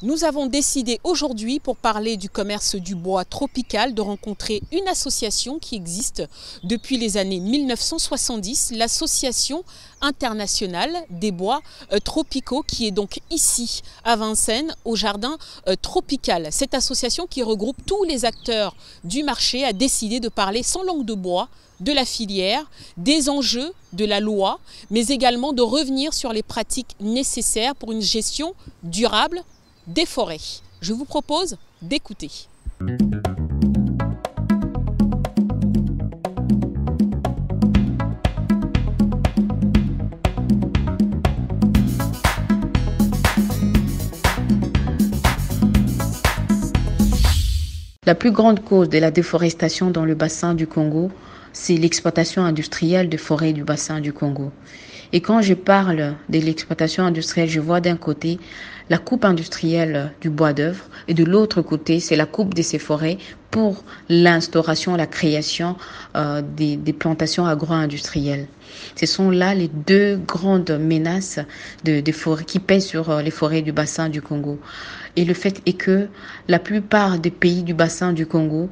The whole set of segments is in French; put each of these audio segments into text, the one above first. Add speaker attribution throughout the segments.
Speaker 1: Nous avons décidé aujourd'hui, pour parler du commerce du bois tropical, de rencontrer une association qui existe depuis les années 1970, l'Association internationale des bois tropicaux, qui est donc ici à Vincennes, au jardin tropical. Cette association qui regroupe tous les acteurs du marché a décidé de parler sans langue de bois de la filière, des enjeux de la loi, mais également de revenir sur les pratiques nécessaires pour une gestion durable des forêts. Je vous propose d'écouter.
Speaker 2: La plus grande cause de la déforestation dans le bassin du Congo, c'est l'exploitation industrielle de forêts du bassin du Congo. Et quand je parle de l'exploitation industrielle, je vois d'un côté la coupe industrielle du bois d'œuvre et de l'autre côté, c'est la coupe de ces forêts pour l'instauration, la création des plantations agro-industrielles. Ce sont là les deux grandes menaces de forêts qui pèsent sur les forêts du bassin du Congo. Et le fait est que la plupart des pays du bassin du Congo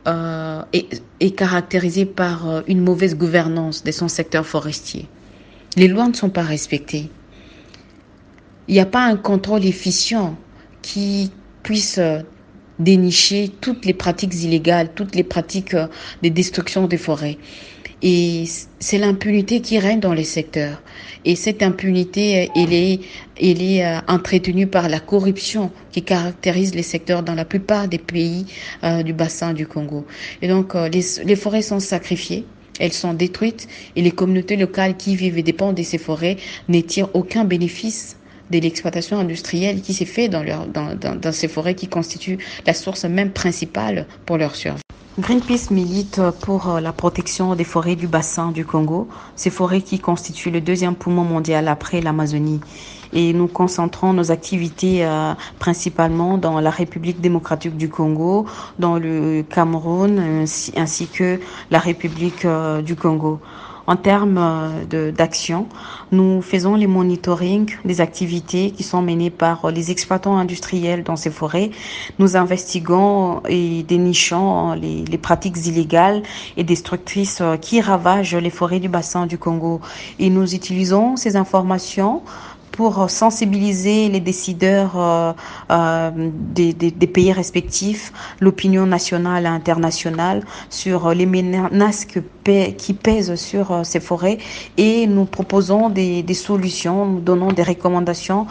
Speaker 2: est caractérisé par une mauvaise gouvernance de son secteur forestier. Les lois ne sont pas respectées. Il n'y a pas un contrôle efficient qui puisse dénicher toutes les pratiques illégales, toutes les pratiques de destruction des forêts. Et c'est l'impunité qui règne dans les secteurs. Et cette impunité, elle est entretenue par la corruption qui caractérise les secteurs dans la plupart des pays du bassin du Congo. Et donc, les forêts sont sacrifiées. Elles sont détruites et les communautés locales qui vivent et dépendent de ces forêts ne tirent aucun bénéfice de l'exploitation industrielle qui s'est faite dans ces forêts qui constituent la source même principale pour leur survie. Greenpeace milite pour la protection des forêts du bassin du Congo, ces forêts qui constituent le deuxième poumon mondial après l'Amazonie. Et nous concentrons nos activités principalement dans la République démocratique du Congo, dans le Cameroun ainsi que la République du Congo. En termes d'action, nous faisons les monitoring des activités qui sont menées par les exploitants industriels dans ces forêts. Nous investiguons et dénichons les pratiques illégales et destructrices qui ravagent les forêts du bassin du Congo. Et nous utilisons ces informations pour sensibiliser les décideurs des pays respectifs, l'opinion nationale et internationale sur les menaces qui pèsent sur ces forêts, et nous proposons des solutions, nous donnons des recommandations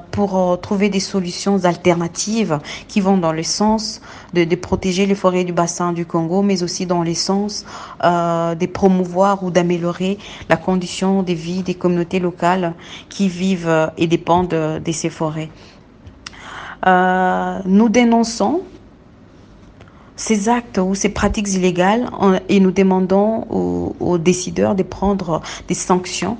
Speaker 2: pour trouver des solutions alternatives qui vont dans le sens de protéger les forêts du bassin du Congo, mais aussi dans le sens de promouvoir ou d'améliorer la condition de vie des communautés locales qui vivent et dépendent de ces forêts. Nous dénonçons ces actes ou ces pratiques illégales et nous demandons aux décideurs de prendre des sanctions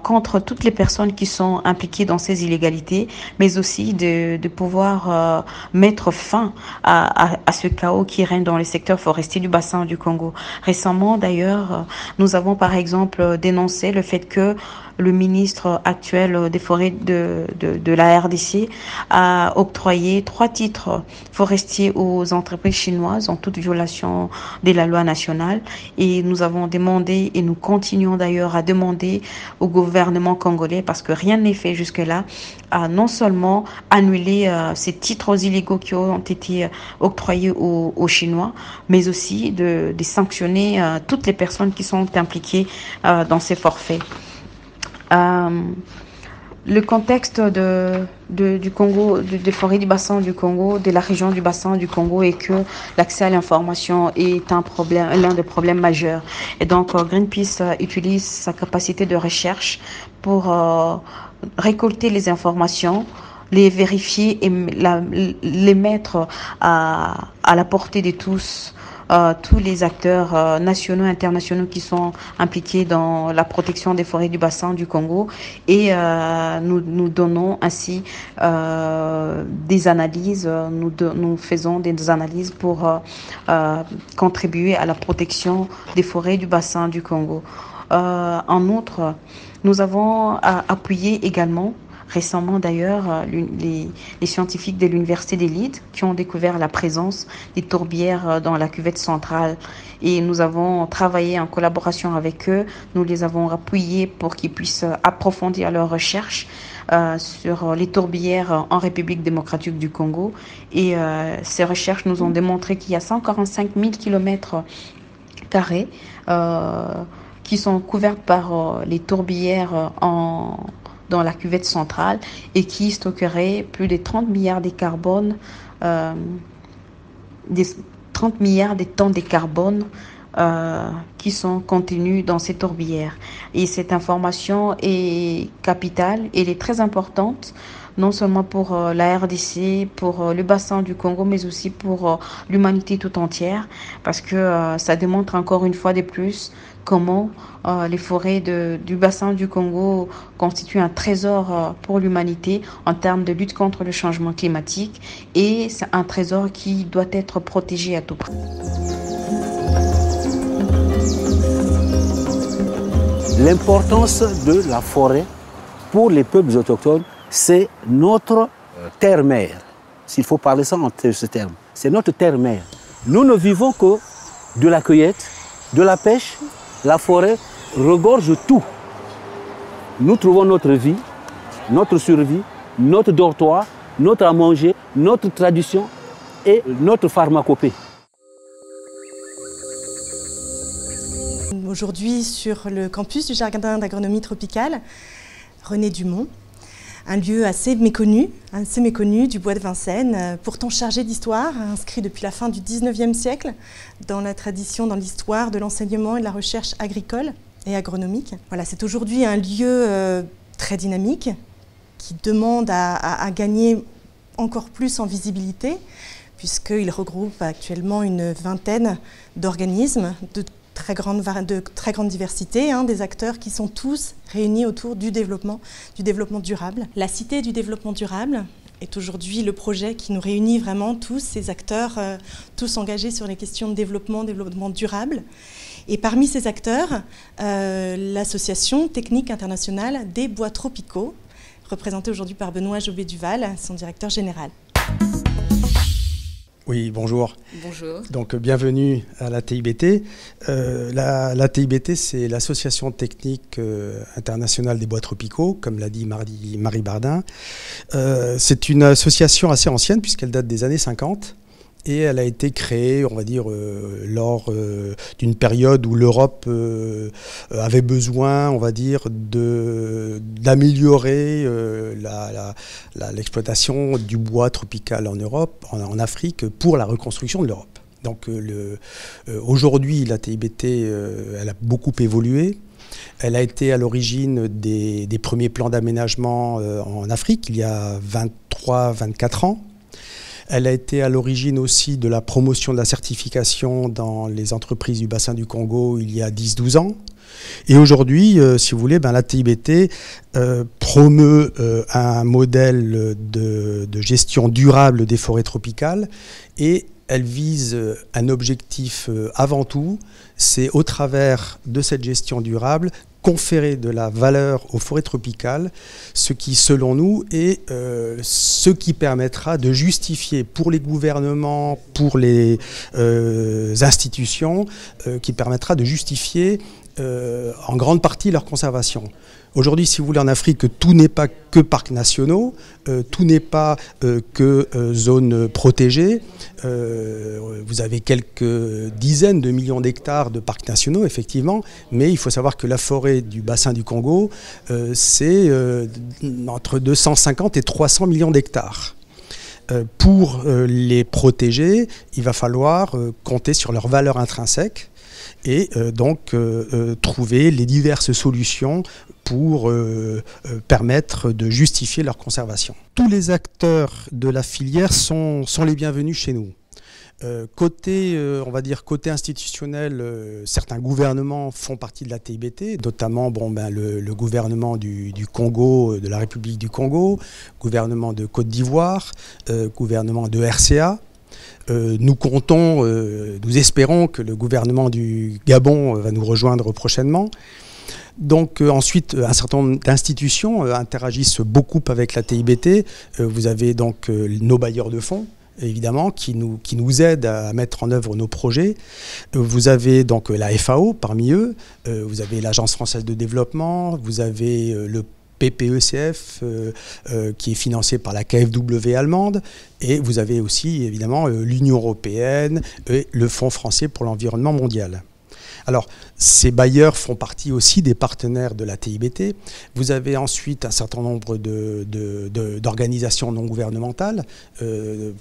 Speaker 2: contre toutes les personnes qui sont impliquées dans ces illégalités, mais aussi de pouvoir mettre fin à ce chaos qui règne dans les secteurs forestiers du bassin du Congo. Récemment, d'ailleurs, nous avons par exemple dénoncé le fait que le ministre actuel des forêts de la RDC a octroyé 3 titres forestiers aux entreprises chinoises en toute violation de la loi nationale. Et nous avons demandé, et nous continuons d'ailleurs à demander au gouvernement congolais, parce que rien n'est fait jusque-là, à non seulement annuler ces titres illégaux qui ont été octroyés aux Chinois, mais aussi de sanctionner toutes les personnes qui sont impliquées dans ces forfaits. Le contexte du Congo, des forêts du bassin du Congo, de la région du bassin du Congo, est que l'accès à l'information est l'un des problèmes majeurs. Et donc, Greenpeace utilise sa capacité de recherche pour récolter les informations, les vérifier et les mettre à la portée de tous les acteurs nationaux et internationaux qui sont impliqués dans la protection des forêts du bassin du Congo, et nous donnons ainsi des analyses, nous faisons des analyses pour contribuer à la protection des forêts du bassin du Congo. En outre, nous avons appuyé également Récemment d'ailleurs, les scientifiques de l'université des Lides qui ont découvert la présence des tourbières dans la cuvette centrale. Et nous avons travaillé en collaboration avec eux. Nous les avons appuyés pour qu'ils puissent approfondir leurs recherches sur les tourbières en République démocratique du Congo. Et ces recherches nous ont démontré qu'il y a 145 000 km² qui sont couvertes par les tourbières dans la cuvette centrale et qui stockeraient plus de 30 milliards de carbone, 30 milliards de tonnes de carbone qui sont contenus dans ces tourbières. Et cette information est capitale, elle est très importante, non seulement pour la RDC, pour le bassin du Congo, mais aussi pour l'humanité tout entière, parce que ça démontre encore une fois de plus comment les forêts du bassin du Congo constituent un trésor pour l'humanité en termes de lutte contre le changement climatique, et c'est un trésor qui doit être protégé à tout prix.
Speaker 3: L'importance de la forêt pour les peuples autochtones, c'est notre terre-mère. S'il faut parler ça en ce terme, c'est notre terre-mère. Nous ne vivons que de la cueillette, de la pêche. La forêt regorge tout. Nous trouvons notre vie, notre survie, notre dortoir, notre à manger, notre tradition et notre pharmacopée.
Speaker 4: Aujourd'hui, sur le campus du Jardin d'agronomie tropicale, René Dumont, un lieu assez méconnu du bois de Vincennes, pourtant chargé d'histoire, inscrit depuis la fin du 19e siècle dans la tradition, dans l'histoire de l'enseignement et de la recherche agricole et agronomique. Voilà, c'est aujourd'hui un lieu très dynamique qui demande à gagner encore plus en visibilité, puisqu'il regroupe actuellement une vingtaine d'organismes de très grande diversité, des acteurs qui sont tous réunis autour du développement durable. La Cité du développement durable est aujourd'hui le projet qui nous réunit vraiment tous ces acteurs, tous engagés sur les questions de développement durable. Et parmi ces acteurs, l'association technique internationale des bois tropicaux, représentée aujourd'hui par Benoît Jobé-Duval, son directeur général.
Speaker 5: Oui, bonjour.
Speaker 1: Bonjour.
Speaker 5: Donc, bienvenue à la TIBT. La TIBT, c'est l'Association technique internationale des bois tropicaux, comme l'a dit Marie Bardin. C'est une association assez ancienne, puisqu'elle date des années 50. Et elle a été créée, on va dire, lors d'une période où l'Europe avait besoin, on va dire, d'améliorer l'exploitation du bois tropical en Europe, en Afrique, pour la reconstruction de l'Europe. Donc aujourd'hui, la TIBT, elle a beaucoup évolué. Elle a été à l'origine des premiers plans d'aménagement en Afrique, il y a 23-24 ans. Elle a été à l'origine aussi de la promotion de la certification dans les entreprises du bassin du Congo il y a 10-12 ans. Et aujourd'hui, si vous voulez, la TIBT promeut un modèle de gestion durable des forêts tropicales, et elle vise un objectif avant tout, c'est au travers de cette gestion durable conférer de la valeur aux forêts tropicales, ce qui, selon nous, est ce qui permettra de justifier pour les gouvernements, pour les institutions, qui permettra de justifier en grande partie leur conservation. Aujourd'hui, si vous voulez, en Afrique, tout n'est pas que parcs nationaux, tout n'est pas que zones protégées. Vous avez quelques dizaines de millions d'hectares de parcs nationaux, effectivement, mais il faut savoir que la forêt du bassin du Congo, c'est entre 250 et 300 millions d'hectares. Pour les protéger, il va falloir compter sur leur valeur intrinsèque et donc trouver les diverses solutions pour permettre de justifier leur conservation. Tous les acteurs de la filière sont les bienvenus chez nous. Côté institutionnel, certains gouvernements font partie de la TIBT, notamment le gouvernement du Congo, de la République du Congo, gouvernement de Côte d'Ivoire, gouvernement de RCA. Nous espérons que le gouvernement du Gabon va nous rejoindre prochainement. Donc ensuite, un certain nombre d'institutions interagissent beaucoup avec la TIBT. Vous avez donc nos bailleurs de fonds, évidemment, qui nous aident à mettre en œuvre nos projets. Vous avez donc la FAO parmi eux, vous avez l'Agence française de développement, vous avez le PPECF qui est financé par la KfW allemande, et vous avez aussi évidemment l'Union européenne et le Fonds français pour l'environnement mondial. Alors, ces bailleurs font partie aussi des partenaires de la TIBT. Vous avez ensuite un certain nombre d'organisations non gouvernementales.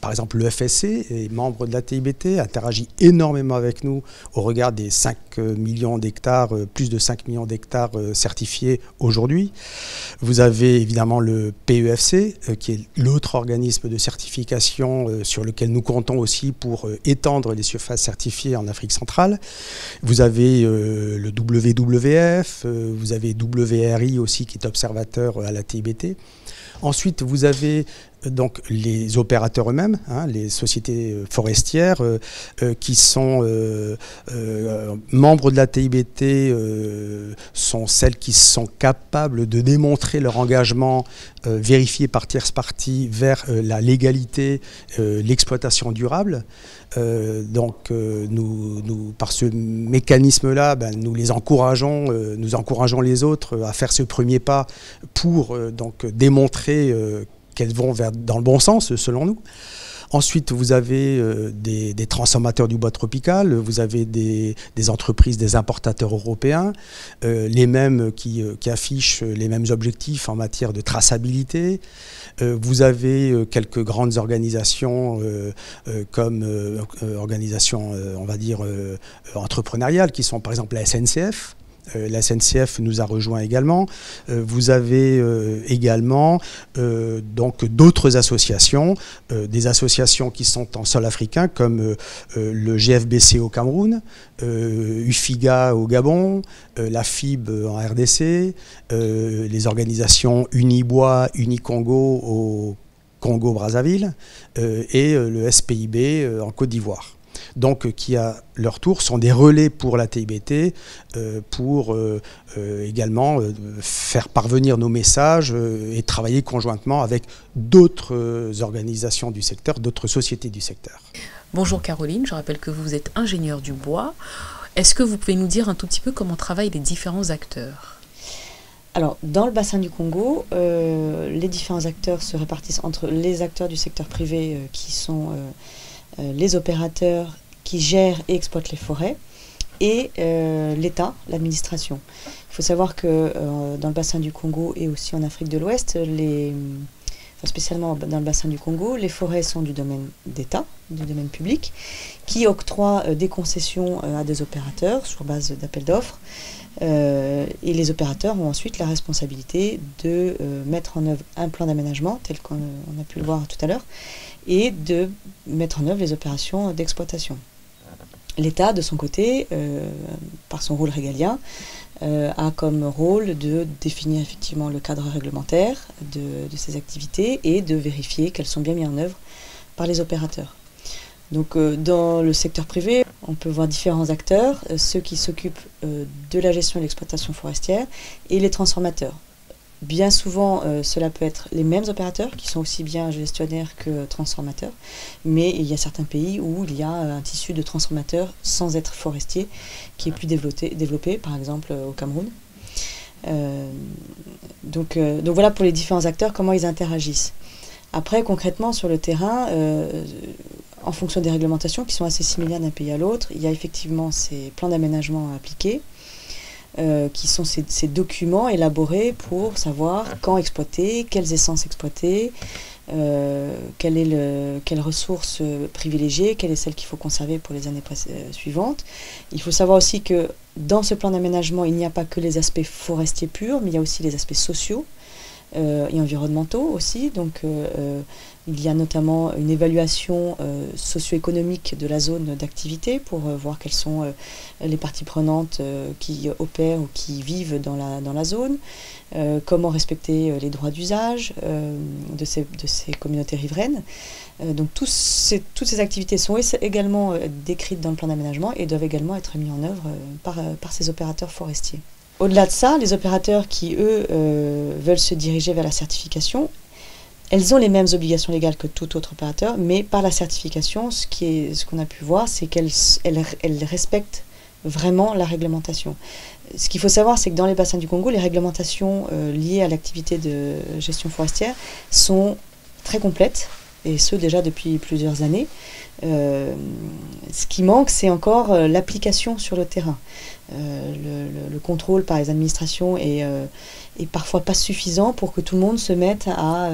Speaker 5: Par exemple, le FSC est membre de la TIBT, interagit énormément avec nous au regard des 5 millions d'hectares, plus de 5 millions d'hectares certifiés aujourd'hui. Vous avez évidemment le PEFC, qui est l'autre organisme de certification sur lequel nous comptons aussi pour étendre les surfaces certifiées en Afrique centrale. Vous avez le WWF, vous avez WRI aussi qui est observateur à la TIBT. Ensuite, vous avez donc les opérateurs eux-mêmes, hein, les sociétés forestières qui sont membres de la TIBT, sont celles qui sont capables de démontrer leur engagement vérifié par tierce partie vers la légalité, l'exploitation durable. Donc nous, par ce mécanisme-là, nous les encourageons, nous encourageons les autres à faire ce premier pas pour donc démontrer qu'elles vont dans le bon sens, selon nous. Ensuite, vous avez des transformateurs du bois tropical, vous avez des entreprises, des importateurs européens, les mêmes qui affichent les mêmes objectifs en matière de traçabilité. Vous avez quelques grandes organisations comme organisations, on va dire, entrepreneuriales, qui sont par exemple la SNCF. La SNCF nous a rejoint également. Vous avez également donc d'autres associations, des associations qui sont en sol africain comme le GFBC au Cameroun, UFIGA au Gabon, la FIB en RDC, les organisations Unibois, Unicongo au Congo-Brazzaville et le SPIB en Côte d'Ivoire. Donc qui à leur tour sont des relais pour la TIBT pour également faire parvenir nos messages et travailler conjointement avec d'autres organisations du secteur, d'autres sociétés du secteur.
Speaker 1: Bonjour Caroline, je rappelle que vous êtes ingénieure du bois. Est-ce que vous pouvez nous dire un tout petit peu comment travaillent les différents acteurs ?
Speaker 6: Alors, dans le bassin du Congo, les différents acteurs se répartissent entre les acteurs du secteur privé qui sont les opérateurs qui gèrent et exploitent les forêts, et l'État, l'administration. Il faut savoir que dans le bassin du Congo et aussi en Afrique de l'Ouest, spécialement dans le bassin du Congo, les forêts sont du domaine d'État, du domaine public, qui octroie des concessions à des opérateurs sur base d'appels d'offres. Et les opérateurs ont ensuite la responsabilité de mettre en œuvre un plan d'aménagement, tel qu'on a pu le voir tout à l'heure, et de mettre en œuvre les opérations d'exploitation. L'État, de son côté, par son rôle régalien, a comme rôle de définir effectivement le cadre réglementaire de ces activités et de vérifier qu'elles sont bien mises en œuvre par les opérateurs. Donc dans le secteur privé, on peut voir différents acteurs, ceux qui s'occupent de la gestion et de l'exploitation forestière et les transformateurs. Bien souvent, cela peut être les mêmes opérateurs qui sont aussi bien gestionnaires que transformateurs, mais il y a certains pays où il y a un tissu de transformateurs sans être forestier qui est plus développé, par exemple au Cameroun. Donc voilà pour les différents acteurs, comment ils interagissent. Après, concrètement, sur le terrain, en fonction des réglementations qui sont assez similaires d'un pays à l'autre, il y a effectivement ces plans d'aménagement à appliquer, qui sont ces documents élaborés pour savoir quand exploiter, quelles essences exploiter, quelle ressource privilégier, quelle est celle qu'il faut conserver pour les années suivantes. Il faut savoir aussi que dans ce plan d'aménagement, il n'y a pas que les aspects forestiers purs, mais il y a aussi les aspects sociaux et environnementaux aussi. Donc il y a notamment une évaluation socio-économique de la zone d'activité pour voir quelles sont les parties prenantes qui opèrent ou qui vivent dans la zone, comment respecter les droits d'usage de ces communautés riveraines. Donc toutes ces activités sont également décrites dans le plan d'aménagement et doivent également être mises en œuvre par ces opérateurs forestiers. Au-delà de ça, les opérateurs qui, eux, veulent se diriger vers la certification, elles ont les mêmes obligations légales que tout autre opérateur, mais par la certification, ce qu'on a pu voir, c'est qu'elles respectent vraiment la réglementation. Ce qu'il faut savoir, c'est que dans les bassins du Congo, les réglementations liées à l'activité de gestion forestière sont très complètes, et ce déjà depuis plusieurs années. Ce qui manque, c'est encore l'application sur le terrain. Le contrôle par les administrations est parfois pas suffisant pour que tout le monde se mette à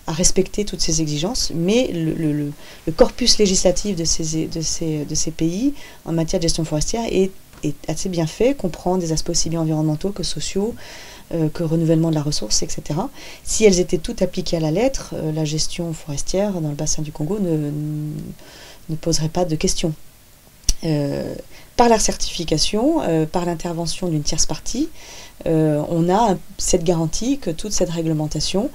Speaker 6: respecter toutes ces exigences, mais le corpus législatif de ces pays en matière de gestion forestière est assez bien fait, comprend des aspects aussi bien environnementaux que sociaux, que renouvellement de la ressource, etc. Si elles étaient toutes appliquées à la lettre, la gestion forestière dans le bassin du Congo ne poserait pas de questions. Par la certification, par l'intervention d'une tierce partie, on a cette garantie que toute cette réglementation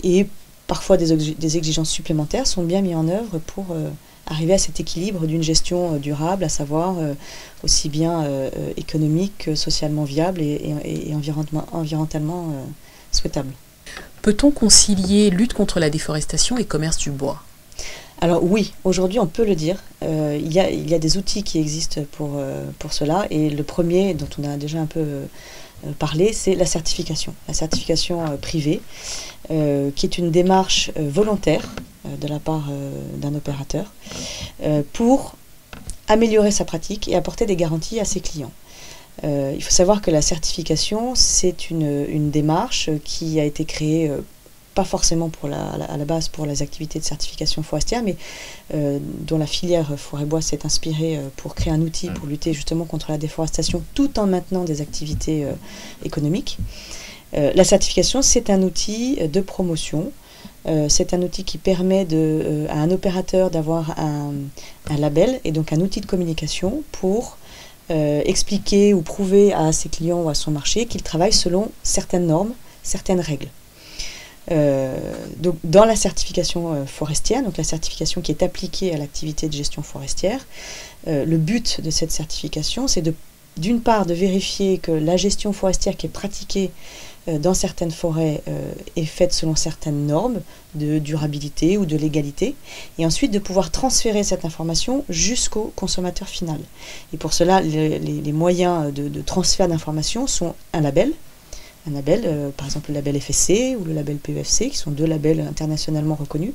Speaker 6: et parfois des exigences supplémentaires sont bien mises en œuvre pour arriver à cet équilibre d'une gestion durable, à savoir aussi bien économique que socialement viable et environnementalement souhaitable.
Speaker 1: Peut-on concilier lutte contre la déforestation et commerce du bois ?
Speaker 6: Alors oui, aujourd'hui on peut le dire. Il y a des outils qui existent pour cela, et le premier dont on a déjà un peu parlé, c'est la certification privée, qui est une démarche volontaire de la part d'un opérateur pour améliorer sa pratique et apporter des garanties à ses clients. Il faut savoir que la certification, c'est une démarche qui a été créée pas forcément à la base pour les activités de certification forestière, mais dont la filière forêt-bois s'est inspirée pour créer un outil pour lutter justement contre la déforestation tout en maintenant des activités économiques. La certification, c'est un outil de promotion. C'est un outil qui permet à un opérateur d'avoir un label et donc un outil de communication pour expliquer ou prouver à ses clients ou à son marché qu'il travaille selon certaines normes, certaines règles. Donc dans la certification forestière, donc la certification qui est appliquée à l'activité de gestion forestière, le but de cette certification, c'est d'une part de vérifier que la gestion forestière qui est pratiquée dans certaines forêts est faite selon certaines normes de durabilité ou de légalité, et ensuite de pouvoir transférer cette information jusqu'au consommateur final. Et pour cela, les moyens de transfert d'informations sont un label, par exemple le label FSC ou le label PEFC, qui sont deux labels internationalement reconnus.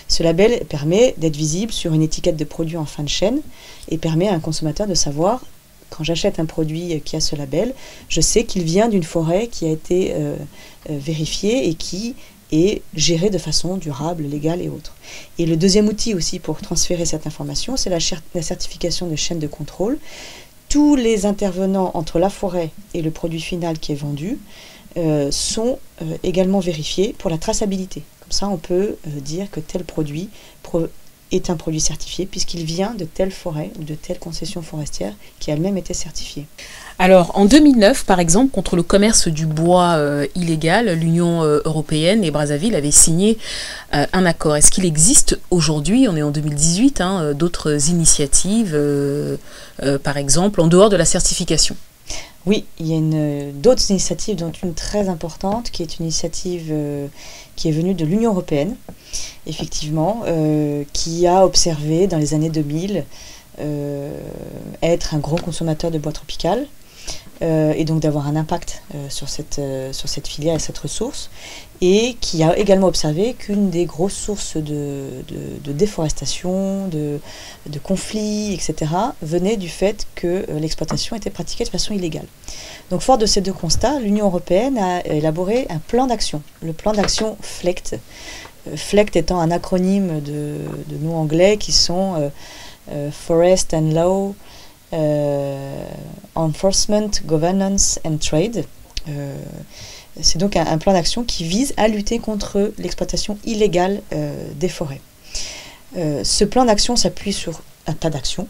Speaker 6: Ce label permet d'être visible sur une étiquette de produit en fin de chaîne et permet à un consommateur de savoir, quand j'achète un produit qui a ce label, je sais qu'il vient d'une forêt qui a été vérifiée et qui est gérée de façon durable, légale et autre. Et le deuxième outil aussi pour transférer cette information, c'est la certification de chaîne de contrôle. Tous les intervenants entre la forêt et le produit final qui est vendu sont également vérifiés pour la traçabilité. Comme ça, on peut dire que tel produit est un produit certifié puisqu'il vient de telle forêt ou de telle concession forestière qui a elle-même été certifiée.
Speaker 1: Alors, en 2009, par exemple, contre le commerce du bois illégal, l'Union européenne et Brazzaville avaient signé un accord. Est-ce qu'il existe aujourd'hui, on est en 2018, d'autres initiatives, par exemple, en dehors de la certification ?
Speaker 6: Oui, il y a d'autres initiatives, dont une très importante, qui est une initiative qui est venue de l'Union européenne, effectivement, qui a observé dans les années 2000 être un gros consommateur de bois tropical, et donc d'avoir un impact sur cette filière et cette ressource, et qui a également observé qu'une des grosses sources de déforestation, de conflits, etc., venait du fait que l'exploitation était pratiquée de façon illégale. Donc fort de ces deux constats, l'Union européenne a élaboré un plan d'action, le plan d'action FLECT. FLECT étant un acronyme de noms anglais qui sont Forest and Law, Enforcement, Governance and Trade. C'est donc un plan d'action qui vise à lutter contre l'exploitation illégale des forêts. Ce plan d'action s'appuie sur un tas d'actions.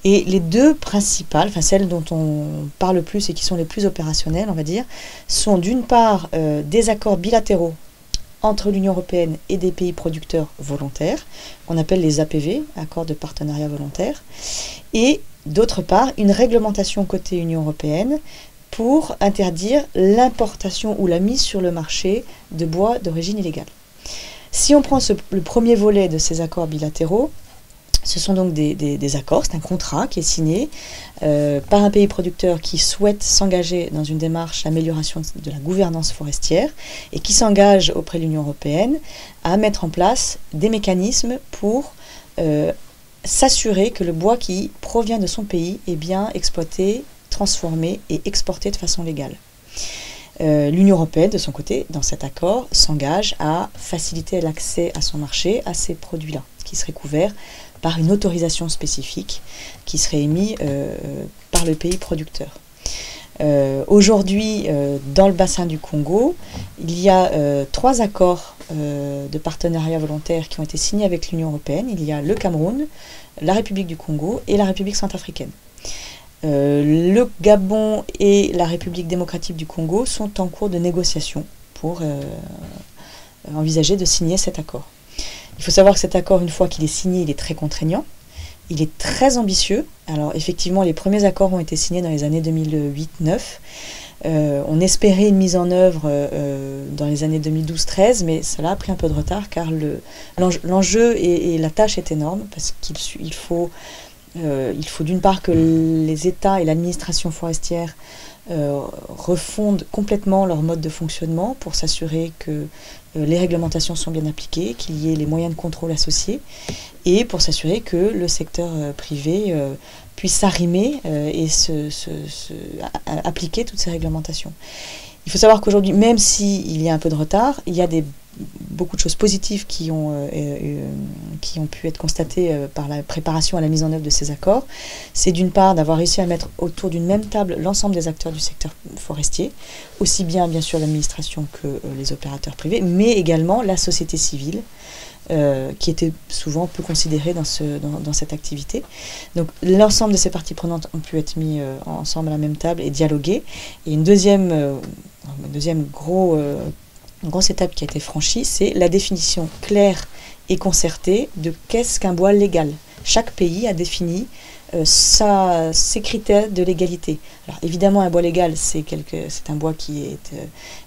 Speaker 6: Et les deux principales, enfin celles dont on parle le plus et qui sont les plus opérationnelles, on va dire, sont d'une part des accords bilatéraux entre l'Union européenne et des pays producteurs volontaires, qu'on appelle les APV, accords de partenariat volontaire, et d'autre part une réglementation côté Union européenne pour interdire l'importation ou la mise sur le marché de bois d'origine illégale. Si on prend le premier volet de ces accords bilatéraux, ce sont donc des accords, c'est un contrat qui est signé par un pays producteur qui souhaite s'engager dans une démarche d'amélioration de la gouvernance forestière et qui s'engage auprès de l'Union européenne à mettre en place des mécanismes pour s'assurer que le bois qui provient de son pays est bien exploité, transformé et exporté de façon légale. L'Union européenne, de son côté, dans cet accord, s'engage à faciliter l'accès à son marché à ces produits-là, qui seraient couverts par une autorisation spécifique qui serait émise par le pays producteur. Aujourd'hui, dans le bassin du Congo, il y a 3 accords de partenariat volontaire qui ont été signés avec l'Union européenne. Il y a le Cameroun, la République du Congo et la République centrafricaine. Le Gabon et la République démocratique du Congo sont en cours de négociation pour envisager de signer cet accord. Il faut savoir que cet accord, une fois qu'il est signé, il est très contraignant, il est très ambitieux. Alors effectivement, les premiers accords ont été signés dans les années 2008-2009. On espérait une mise en œuvre dans les années 2012-2013, mais cela a pris un peu de retard car l'enjeu et la tâche est énorme parce qu'il faut d'une part que les États et l'administration forestière refondent complètement leur mode de fonctionnement pour s'assurer que les réglementations sont bien appliquées, qu'il y ait les moyens de contrôle associés et pour s'assurer que le secteur privé puisse s'arrimer et appliquer toutes ces réglementations. Il faut savoir qu'aujourd'hui, même s'il y a un peu de retard, il y a beaucoup de choses positives qui ont pu être constatées par la préparation à la mise en œuvre de ces accords. C'est d'une part d'avoir réussi à mettre autour d'une même table l'ensemble des acteurs du secteur forestier, aussi bien sûr l'administration que les opérateurs privés, mais également la société civile, qui était souvent peu considérée dans cette activité. Donc l'ensemble de ces parties prenantes ont pu être mis ensemble à la même table et dialoguer. Et une deuxième grosse étape qui a été franchie, c'est la définition claire et concertée de qu'est-ce qu'un bois légal. Chaque pays a défini ses critères de légalité. Alors évidemment, un bois légal, c'est un bois qui est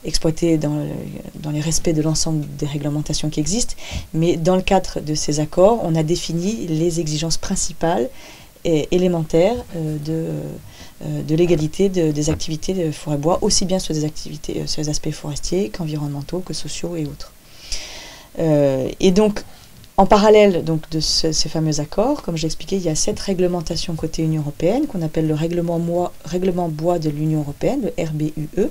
Speaker 6: exploité dans les respects de l'ensemble des réglementations qui existent, mais dans le cadre de ces accords, on a défini les exigences principales et élémentaires de l'égalité des activités de forêt-bois, aussi bien sur les aspects forestiers qu'environnementaux, que sociaux et autres. Et donc, en parallèle de ces fameux accords, comme j'expliquais, il y a cette réglementation côté Union européenne qu'on appelle le règlement bois de l'Union européenne, le RBUE,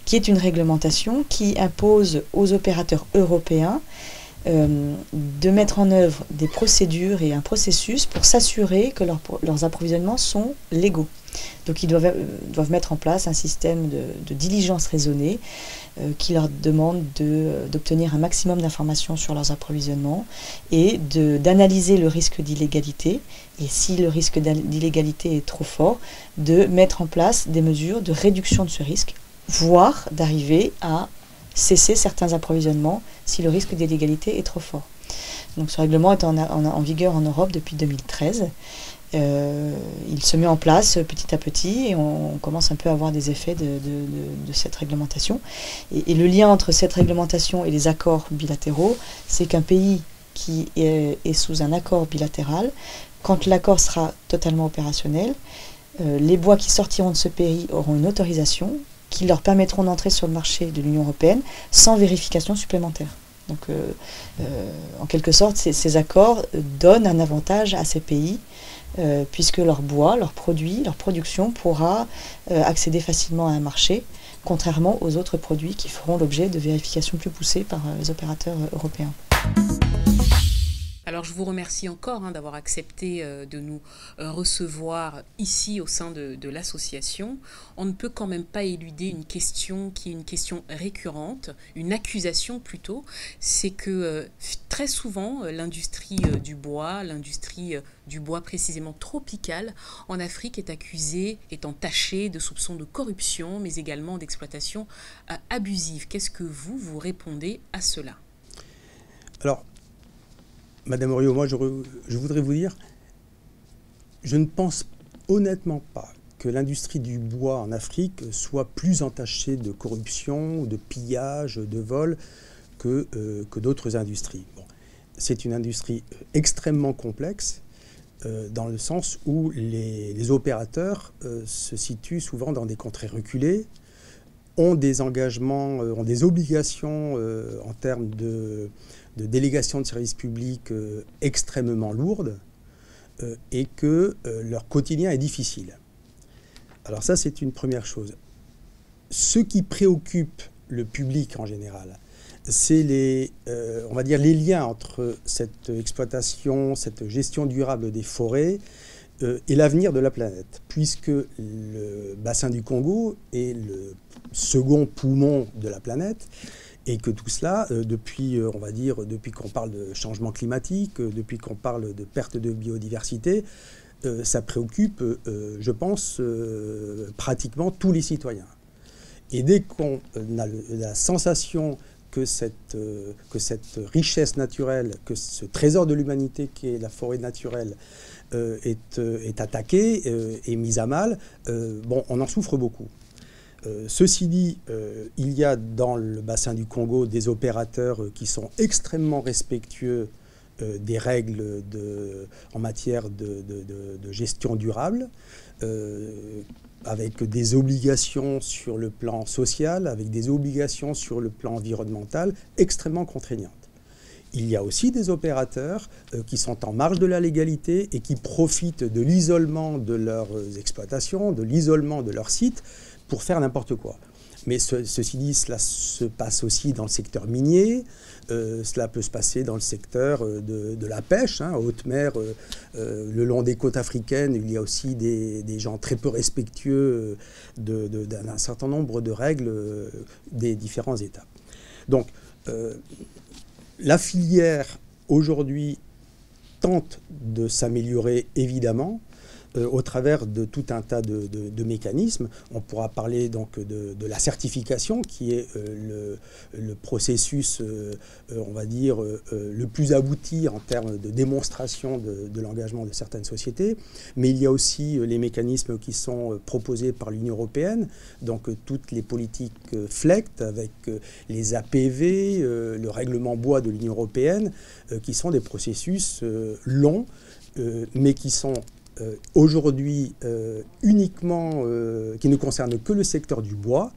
Speaker 6: qui est une réglementation qui impose aux opérateurs européens de mettre en œuvre des procédures et un processus pour s'assurer que leurs approvisionnements sont légaux. Donc ils doivent mettre en place un système de diligence raisonnée qui leur demande d'obtenir un maximum d'informations sur leurs approvisionnements et d'analyser le risque d'illégalité. Et si le risque d'illégalité est trop fort, de mettre en place des mesures de réduction de ce risque, voire d'arriver à cesser certains approvisionnements si le risque d'illégalité est trop fort. Donc ce règlement est en vigueur en Europe depuis 2013. Il se met en place petit à petit et on commence un peu à avoir des effets de cette réglementation. Et le lien entre cette réglementation et les accords bilatéraux, c'est qu'un pays qui est sous un accord bilatéral, quand l'accord sera totalement opérationnel, les bois qui sortiront de ce pays auront une autorisation qui leur permettront d'entrer sur le marché de l'Union européenne sans vérification supplémentaire. Donc, en quelque sorte, ces accords donnent un avantage à ces pays puisque leur bois, leurs produits, leur production pourra accéder facilement à un marché, contrairement aux autres produits qui feront l'objet de vérifications plus poussées par les opérateurs européens.
Speaker 1: Alors je vous remercie encore d'avoir accepté de nous recevoir ici au sein de l'association. On ne peut quand même pas éluder une question qui est une question récurrente, une accusation plutôt, c'est que très souvent l'industrie du bois précisément tropical en Afrique est accusée, est entachée de soupçons de corruption mais également d'exploitation abusive. Qu'est-ce que vous répondez à cela?
Speaker 5: Alors, Madame Oriot, moi je voudrais vous dire, je ne pense honnêtement pas que l'industrie du bois en Afrique soit plus entachée de corruption, de pillage, de vol que d'autres industries. Bon. C'est une industrie extrêmement complexe dans le sens où les opérateurs se situent souvent dans des contrées reculées, ont des engagements, ont des obligations en termes de délégation de services publics extrêmement lourdes et que leur quotidien est difficile. Alors ça, c'est une première chose. Ce qui préoccupe le public en général, c'est on va dire les liens entre cette exploitation, cette gestion durable des forêts et l'avenir de la planète, puisque le bassin du Congo est le second poumon de la planète, et que tout cela, depuis qu'on parle de changement climatique, depuis qu'on parle de perte de biodiversité, ça préoccupe, je pense, pratiquement tous les citoyens. Et dès qu'on a la sensation que cette richesse naturelle, que ce trésor de l'humanité qui est la forêt naturelle est attaqué, est mis à mal, on en souffre beaucoup. Ceci dit, il y a dans le bassin du Congo des opérateurs qui sont extrêmement respectueux des règles en matière de gestion durable, avec des obligations sur le plan social, avec des obligations sur le plan environnemental extrêmement contraignantes. Il y a aussi des opérateurs qui sont en marge de la légalité et qui profitent de l'isolement de leurs exploitations, de l'isolement de leurs sites pour faire n'importe quoi. Mais ceci dit, cela se passe aussi dans le secteur minier, cela peut se passer dans le secteur de la pêche, à haute mer, le long des côtes africaines. Il y a aussi des gens très peu respectueux d'un certain nombre de règles des différents États. Donc, la filière, aujourd'hui, tente de s'améliorer, évidemment, au travers de tout un tas de mécanismes. On pourra parler donc de la certification, qui est le processus, on va dire, le plus abouti en termes de démonstration de l'engagement de certaines sociétés. Mais il y a aussi les mécanismes qui sont proposés par l'Union européenne, donc toutes les politiques FLEGT, avec les APV, le règlement bois de l'Union européenne, qui sont des processus longs, mais qui sont aujourd'hui uniquement, qui ne concerne que le secteur du bois,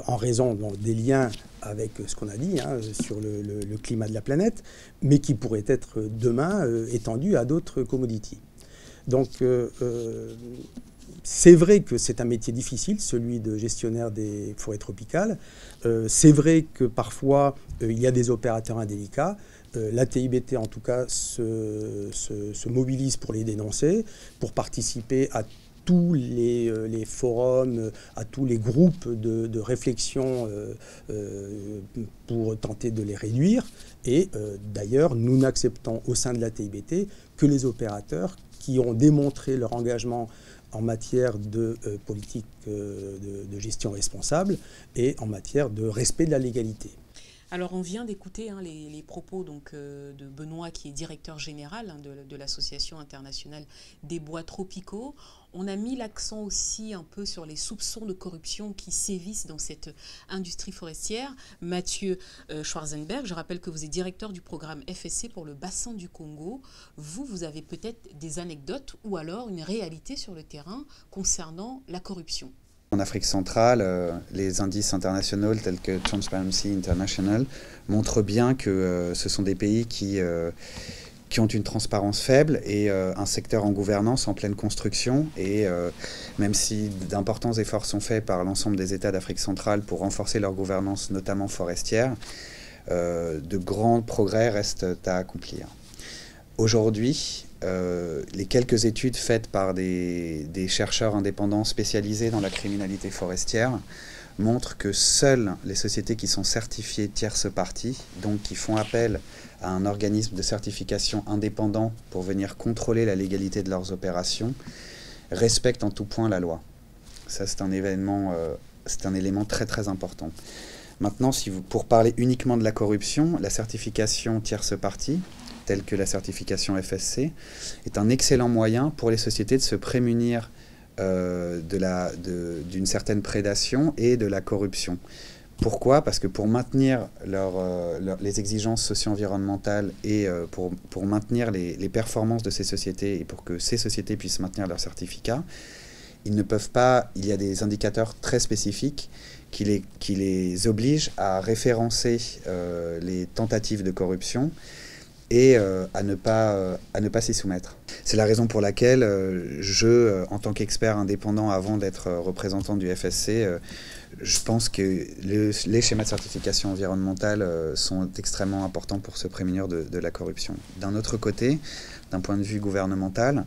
Speaker 5: en raison des liens avec ce qu'on a dit sur le climat de la planète, mais qui pourrait être demain étendu à d'autres commodities. Donc c'est vrai que c'est un métier difficile, celui de gestionnaire des forêts tropicales. C'est vrai que parfois il y a des opérateurs indélicats. La TIBT, en tout cas, se mobilise pour les dénoncer, pour participer à tous les forums, à tous les groupes de réflexion pour tenter de les réduire. Et d'ailleurs, nous n'acceptons au sein de la TIBT que les opérateurs qui ont démontré leur engagement en matière de politique de gestion responsable et en matière de respect de la légalité.
Speaker 1: Alors on vient d'écouter les propos de Benoît, qui est directeur général de l'Association internationale des bois tropicaux. On a mis l'accent aussi un peu sur les soupçons de corruption qui sévissent dans cette industrie forestière. Mathieu Schwarzenberg, je rappelle que vous êtes directeur du programme FSC pour le bassin du Congo. Vous avez peut-être des anecdotes ou alors une réalité sur le terrain concernant la corruption.
Speaker 7: En Afrique centrale, les indices internationaux tels que Transparency International montrent bien que ce sont des pays qui ont une transparence faible et un secteur en gouvernance en pleine construction. Et même si d'importants efforts sont faits par l'ensemble des États d'Afrique centrale pour renforcer leur gouvernance, notamment forestière, de grands progrès restent à accomplir. Aujourd'hui, les quelques études faites par des chercheurs indépendants spécialisés dans la criminalité forestière montrent que seules les sociétés qui sont certifiées tierces parties, donc qui font appel à un organisme de certification indépendant pour venir contrôler la légalité de leurs opérations, respectent en tout point la loi. Ça, c'est un élément très très important. Maintenant, pour parler uniquement de la corruption, la certification tierce partie, telle que la certification FSC, est un excellent moyen pour les sociétés de se prémunir d'une certaine prédation et de la corruption. Pourquoi? Parce que pour maintenir les exigences socio-environnementales et pour maintenir les performances de ces sociétés et pour que ces sociétés puissent maintenir leurs certificats, ils ne peuvent pas, il y a des indicateurs très spécifiques qui les obligent à référencer les tentatives de corruption et à ne pas s'y soumettre. C'est la raison pour laquelle en tant qu'expert indépendant avant d'être représentant du FSC, je pense que les schémas de certification environnementale sont extrêmement importants pour se prémunir de la corruption. D'un autre côté, d'un point de vue gouvernemental,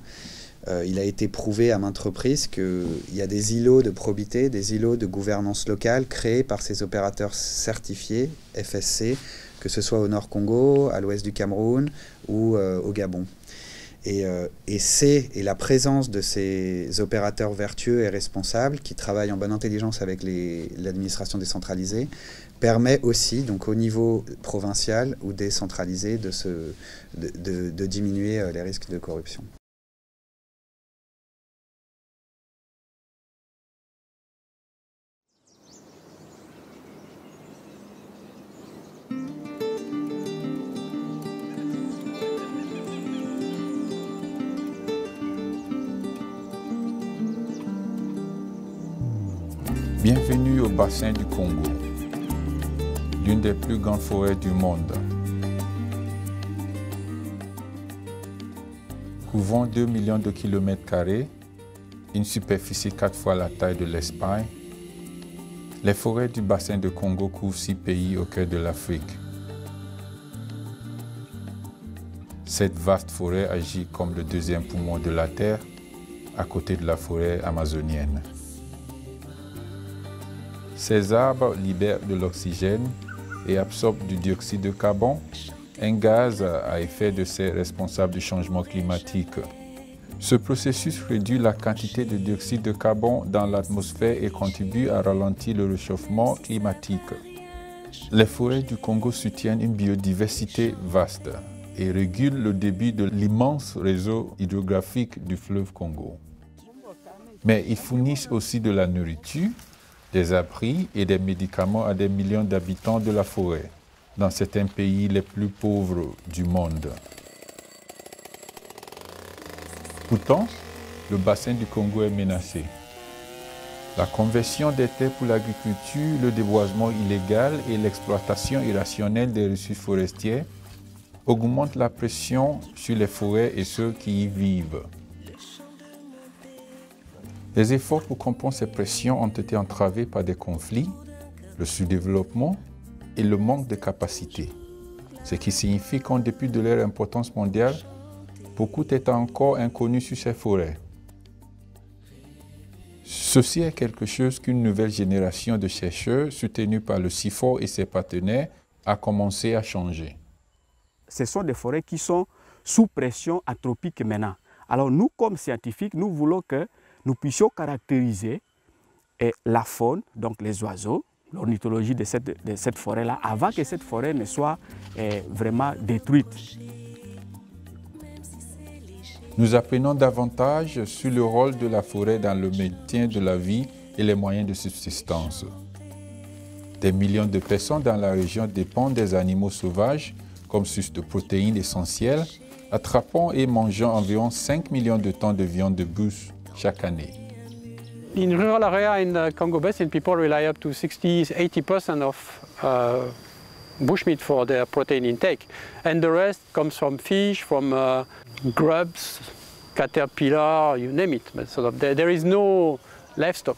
Speaker 7: il a été prouvé à maintes reprises qu'il y a des îlots de probité, des îlots de gouvernance locale créés par ces opérateurs certifiés FSC, que ce soit au Nord Congo, à l'ouest du Cameroun ou au Gabon. Et la présence de ces opérateurs vertueux et responsables qui travaillent en bonne intelligence avec l'administration décentralisée permet aussi, donc au niveau provincial ou décentralisé, de diminuer les risques de corruption.
Speaker 8: Bienvenue au bassin du Congo, l'une des plus grandes forêts du monde. Couvrant 2 millions de kilomètres carrés, une superficie 4 fois la taille de l'Espagne, les forêts du bassin du Congo couvrent 6 pays au cœur de l'Afrique. Cette vaste forêt agit comme le deuxième poumon de la Terre, à côté de la forêt amazonienne. Ces arbres libèrent de l'oxygène et absorbent du dioxyde de carbone, un gaz à effet de serre responsable du changement climatique. Ce processus réduit la quantité de dioxyde de carbone dans l'atmosphère et contribue à ralentir le réchauffement climatique. Les forêts du Congo soutiennent une biodiversité vaste et régulent le débit de l'immense réseau hydrographique du fleuve Congo. Mais ils fournissent aussi de la nourriture, des abris et des médicaments à des millions d'habitants de la forêt, dans certains pays les plus pauvres du monde. Pourtant, le bassin du Congo est menacé. La conversion des terres pour l'agriculture, le déboisement illégal et l'exploitation irrationnelle des ressources forestières augmentent la pression sur les forêts et ceux qui y vivent. Les efforts pour compenser ces pressions ont été entravés par des conflits, le sous-développement et le manque de capacité, ce qui signifie qu'en dépit de leur importance mondiale, beaucoup est encore inconnu sur ces forêts. Ceci est quelque chose qu'une nouvelle génération de chercheurs, soutenue par le CIFOR et ses partenaires, a commencé à changer.
Speaker 9: Ce sont des forêts qui sont sous pression anthropique maintenant. Alors nous, comme scientifiques, nous voulons que nous puissions caractériser la faune, donc les oiseaux, l'ornithologie de cette forêt-là, avant que cette forêt ne soit vraiment détruite.
Speaker 8: Nous apprenons davantage sur le rôle de la forêt dans le maintien de la vie et les moyens de subsistance. Des millions de personnes dans la région dépendent des animaux sauvages comme source de protéines essentielles, attrapant et mangeant environ 5 millions de tonnes de viande de bœuf chaque année.
Speaker 10: In rural area in the Congo Basin, people rely up to 60–80% of bushmeat for their protein intake, and the rest comes from fish, from grubs, caterpillar, you name it. But sort of there is no livestock.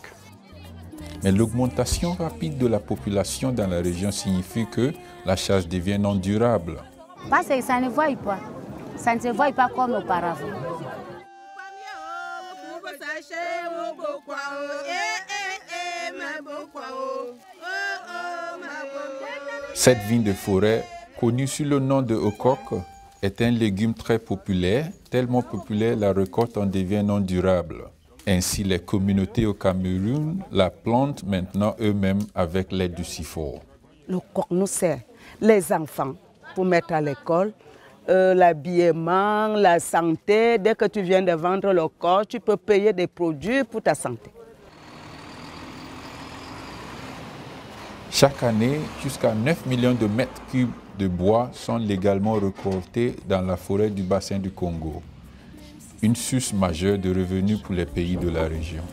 Speaker 8: Mais l'augmentation rapide de la population dans la région signifie que la chasse devient non durable.
Speaker 11: Parce que ça ne voit pas. Ça ne se voit pas comme auparavant.
Speaker 8: Cette vigne de forêt, connue sous le nom de ocoque, est un légume très populaire, tellement populaire la récolte en devient non durable. Ainsi, les communautés au Cameroun la plantent maintenant eux-mêmes avec l'aide du CIFOR.
Speaker 12: Le coq nous sert les enfants pour mettre à l'école, l'habillement, la santé. Dès que tu viens de vendre le corps, tu peux payer des produits pour ta santé.
Speaker 8: Chaque année, jusqu'à 9 millions de mètres cubes de bois sont légalement récoltés dans la forêt du bassin du Congo. Une source majeure de revenus pour les pays de la région.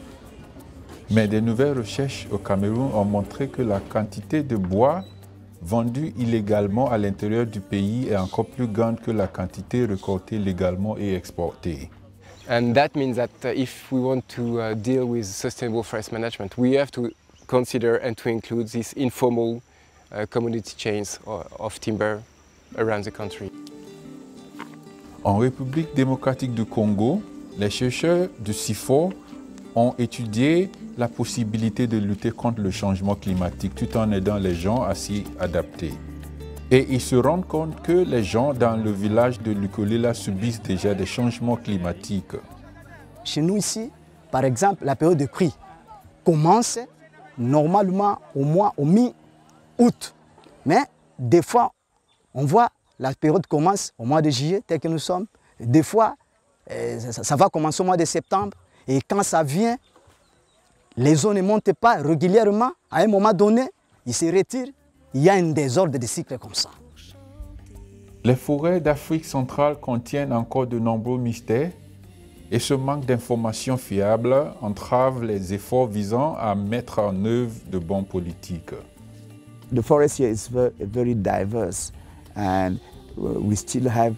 Speaker 8: Mais des nouvelles recherches au Cameroun ont montré que la quantité de bois vendu illégalement à l'intérieur du pays est encore plus grande que la quantité récoltée légalement et exportée.
Speaker 13: And that means that if we want to deal with sustainable forest management, we have to consider and to include these informal commodity chains of timber around the country.
Speaker 8: En République démocratique du Congo, les chercheurs du CIFOR ont étudié la possibilité de lutter contre le changement climatique tout en aidant les gens à s'y adapter. Et ils se rendent compte que les gens dans le village de Lukolela subissent déjà des changements climatiques.
Speaker 14: Chez nous ici, par exemple, la période de pluie commence normalement au mi-août. Mais des fois, on voit la période commence au mois de juillet, tel que nous sommes. Des fois, ça va commencer au mois de septembre. Et quand ça vient, les eaux ne montent pas régulièrement. À un moment donné, ils se retirent. Il y a un désordre de cycle comme ça.
Speaker 8: Les forêts d'Afrique centrale contiennent encore de nombreux mystères et ce manque d'informations fiables entrave les efforts visant à mettre en œuvre de bonnes politiques.
Speaker 15: The forest here is very diverse and we still have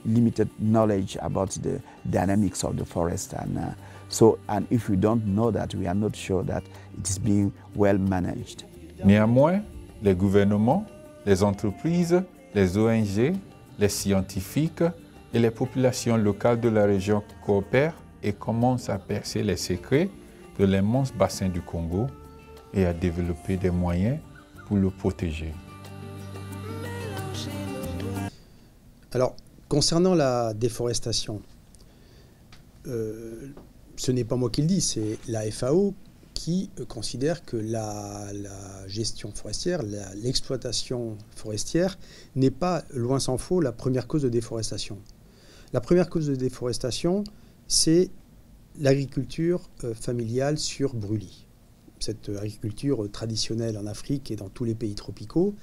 Speaker 15: limited knowledge about the dynamics of the forest and if we don't know that, we are not sure that it is being well managed.
Speaker 8: Néanmoins, les gouvernements, les entreprises, les ONG, les scientifiques et les populations locales de la région coopèrent et commencent à percer les secrets de l'immense bassin du Congo et à développer des moyens pour le protéger.
Speaker 5: Alors, concernant la déforestation, ce n'est pas moi qui le dis, c'est la FAO qui considère que la gestion forestière, l'exploitation forestière n'est pas, loin s'en faut, la première cause de déforestation. La première cause de déforestation, c'est l'agriculture familiale sur brûlis. Cette agriculture traditionnelle en Afrique et dans tous les pays tropicaux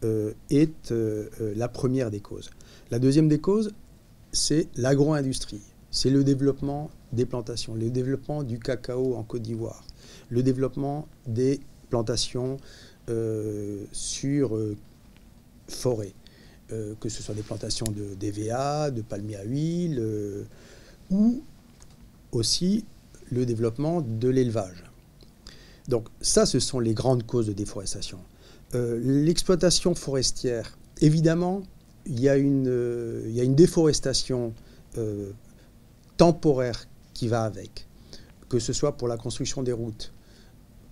Speaker 5: est la première des causes. La deuxième des causes, c'est l'agro-industrie. C'est le développement des plantations, le développement du cacao en Côte d'Ivoire, le développement des plantations sur forêt, que ce soit des plantations de DVA, de palmiers à huile, ou aussi le développement de l'élevage. Donc ça, ce sont les grandes causes de déforestation. L'exploitation forestière, évidemment, il y a une déforestation temporaire qui va avec, que ce soit pour la construction des routes,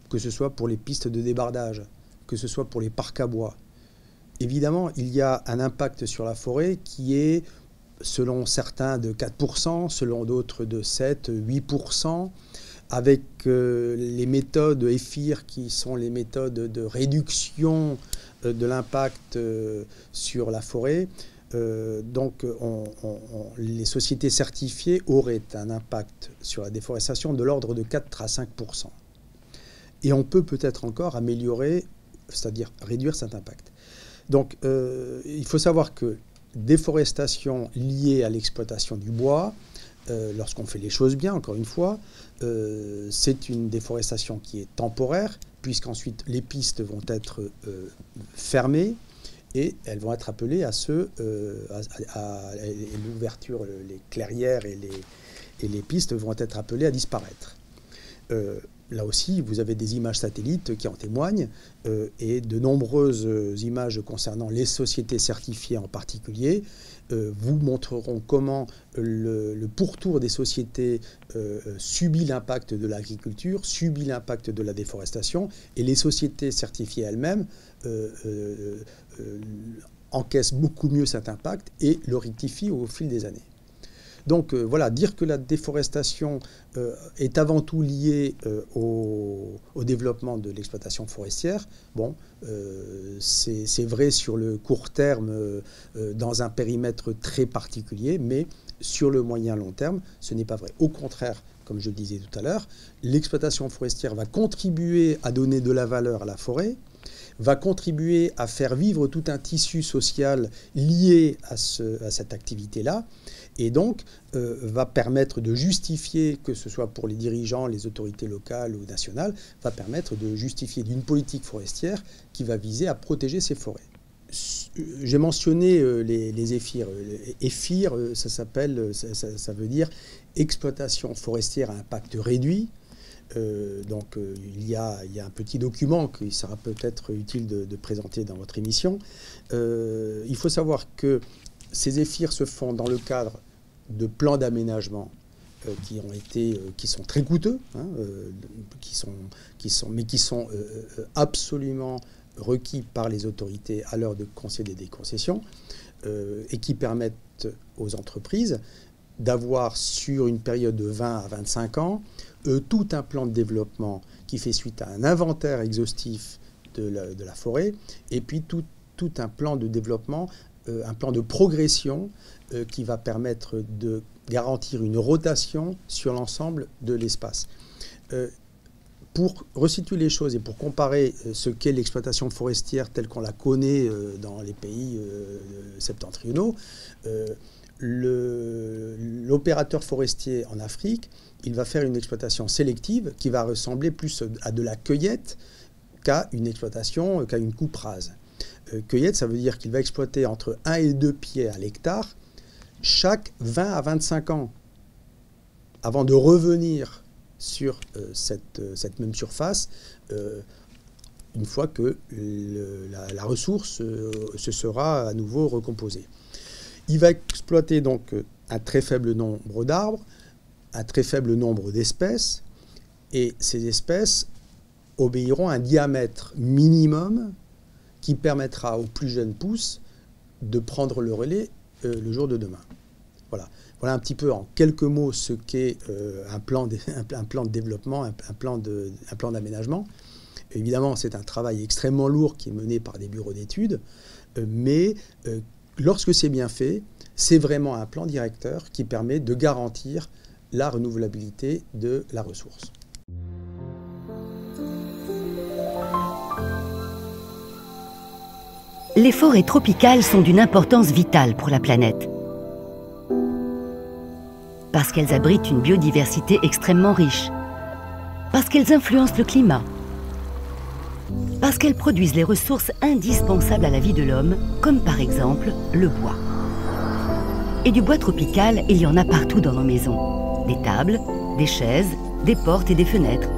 Speaker 5: que ce soit pour les pistes de débardage, que ce soit pour les parcs à bois. Évidemment, il y a un impact sur la forêt qui est, selon certains, de 4%, selon d'autres de 7, 8%, avec les méthodes EFIR qui sont les méthodes de réduction de l'impact sur la forêt. Donc, les sociétés certifiées auraient un impact sur la déforestation de l'ordre de 4 à 5%. Et on peut peut-être encore améliorer, c'est-à-dire réduire cet impact. Donc, il faut savoir que déforestation liée à l'exploitation du bois, lorsqu'on fait les choses bien, encore une fois, c'est une déforestation qui est temporaire, puisqu'ensuite les pistes vont être fermées et elles vont être appelées à l'ouverture, les clairières et les pistes vont être appelées à disparaître. Là aussi, vous avez des images satellites qui en témoignent et de nombreuses images concernant les sociétés certifiées en particulier vous montreront comment le pourtour des sociétés subit l'impact de l'agriculture, subit l'impact de la déforestation, et les sociétés certifiées elles-mêmes encaissent beaucoup mieux cet impact et le rectifient au fil des années. Donc voilà, dire que la déforestation est avant tout liée au développement de l'exploitation forestière, bon, c'est vrai sur le court terme, dans un périmètre très particulier, mais sur le moyen long terme, ce n'est pas vrai. Au contraire, comme je le disais tout à l'heure, l'exploitation forestière va contribuer à donner de la valeur à la forêt, va contribuer à faire vivre tout un tissu social lié à cette activité-là, et donc va permettre de justifier, que ce soit pour les dirigeants, les autorités locales ou nationales, va permettre de justifier d'une politique forestière qui va viser à protéger ces forêts. J'ai mentionné les EFIR. EFIR, ça veut dire exploitation forestière à impact réduit. Donc il y a un petit document qui sera peut-être utile de présenter dans votre émission. Il faut savoir que ces EFIR se font dans le cadre de plans d'aménagement qui sont très coûteux, hein, mais qui sont absolument requis par les autorités à l'heure de concéder des concessions, et qui permettent aux entreprises d'avoir sur une période de 20 à 25 ans tout un plan de développement qui fait suite à un inventaire exhaustif de la forêt, et puis tout un plan de développement, un plan de progression qui va permettre de garantir une rotation sur l'ensemble de l'espace. Pour resituer les choses et pour comparer ce qu'est l'exploitation forestière telle qu'on la connaît dans les pays septentrionaux, l'opérateur forestier en Afrique, il va faire une exploitation sélective qui va ressembler plus à de la cueillette qu'à une exploitation, qu'à une coupe rase. Cueillette, ça veut dire qu'il va exploiter entre 1 et 2 pieds à l'hectare chaque 20 à 25 ans avant de revenir sur cette même surface une fois que la ressource se sera à nouveau recomposée. Il va exploiter donc un très faible nombre d'arbres, un très faible nombre d'espèces, et ces espèces obéiront à un diamètre minimum qui permettra aux plus jeunes pousses de prendre le relais le jour de demain. Voilà. Voilà un petit peu en quelques mots ce qu'est un plan de développement, un plan d'aménagement. Évidemment, c'est un travail extrêmement lourd qui est mené par des bureaux d'études, mais lorsque c'est bien fait, c'est vraiment un plan directeur qui permet de garantir la renouvelabilité de la ressource.
Speaker 16: Les forêts tropicales sont d'une importance vitale pour la planète. Parce qu'elles abritent une biodiversité extrêmement riche. Parce qu'elles influencent le climat. Parce qu'elles produisent les ressources indispensables à la vie de l'homme, comme par exemple le bois. Et du bois tropical, il y en a partout dans nos maisons. Des tables, des chaises, des portes et des fenêtres.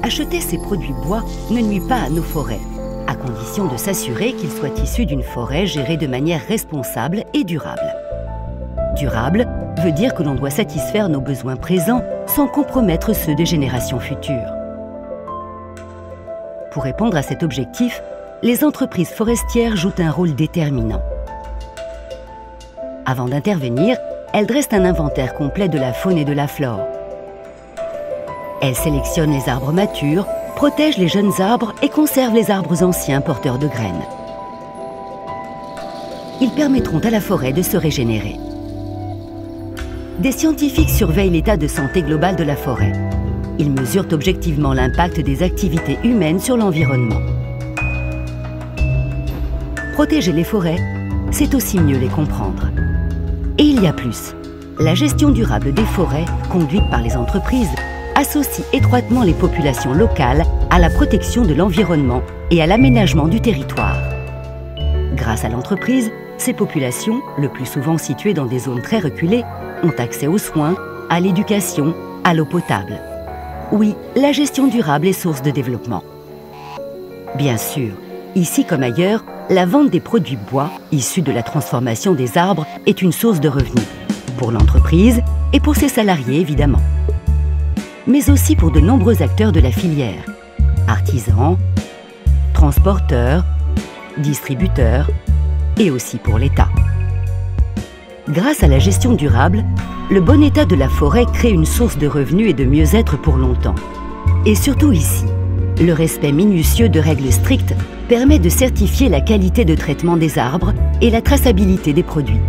Speaker 16: Acheter ces produits bois ne nuit pas à nos forêts, à condition de s'assurer qu'ils soient issus d'une forêt gérée de manière responsable et durable. Durable veut dire que l'on doit satisfaire nos besoins présents sans compromettre ceux des générations futures. Pour répondre à cet objectif, les entreprises forestières jouent un rôle déterminant. Avant d'intervenir, elles dressent un inventaire complet de la faune et de la flore. Elles sélectionnent les arbres matures, protègent les jeunes arbres et conservent les arbres anciens porteurs de graines. Ils permettront à la forêt de se régénérer. Des scientifiques surveillent l'état de santé global de la forêt. Ils mesurent objectivement l'impact des activités humaines sur l'environnement. Protéger les forêts, c'est aussi mieux les comprendre. Et il y a plus. La gestion durable des forêts, conduite par les entreprises, associe étroitement les populations locales à la protection de l'environnement et à l'aménagement du territoire. Grâce à l'entreprise, ces populations, le plus souvent situées dans des zones très reculées, ont accès aux soins, à l'éducation, à l'eau potable. Oui, la gestion durable est source de développement. Bien sûr, ici comme ailleurs, la vente des produits bois, issus de la transformation des arbres, est une source de revenus, pour l'entreprise et pour ses salariés évidemment. Mais aussi pour de nombreux acteurs de la filière, artisans, transporteurs, distributeurs et aussi pour l'État. Grâce à la gestion durable, le bon état de la forêt crée une source de revenus et de mieux-être pour longtemps. Et surtout ici, le respect minutieux de règles strictes permet de certifier la qualité de traitement des arbres et la traçabilité des produits.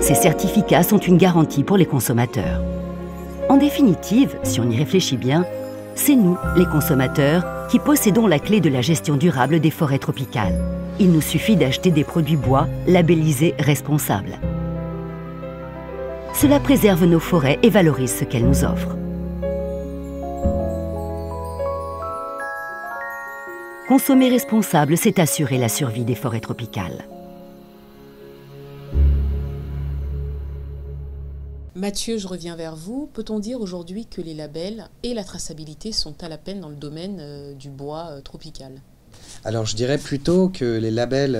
Speaker 16: Ces certificats sont une garantie pour les consommateurs. En définitive, si on y réfléchit bien, c'est nous, les consommateurs, qui possédons la clé de la gestion durable des forêts tropicales. Il nous suffit d'acheter des produits bois labellisés responsables. Cela préserve nos forêts et valorise ce qu'elles nous offrent. Consommer responsable, c'est assurer la survie des forêts tropicales.
Speaker 1: Mathieu, je reviens vers vous. Peut-on dire aujourd'hui que les labels et la traçabilité sont à la peine dans le domaine du bois tropical ?
Speaker 7: Alors je dirais plutôt que les labels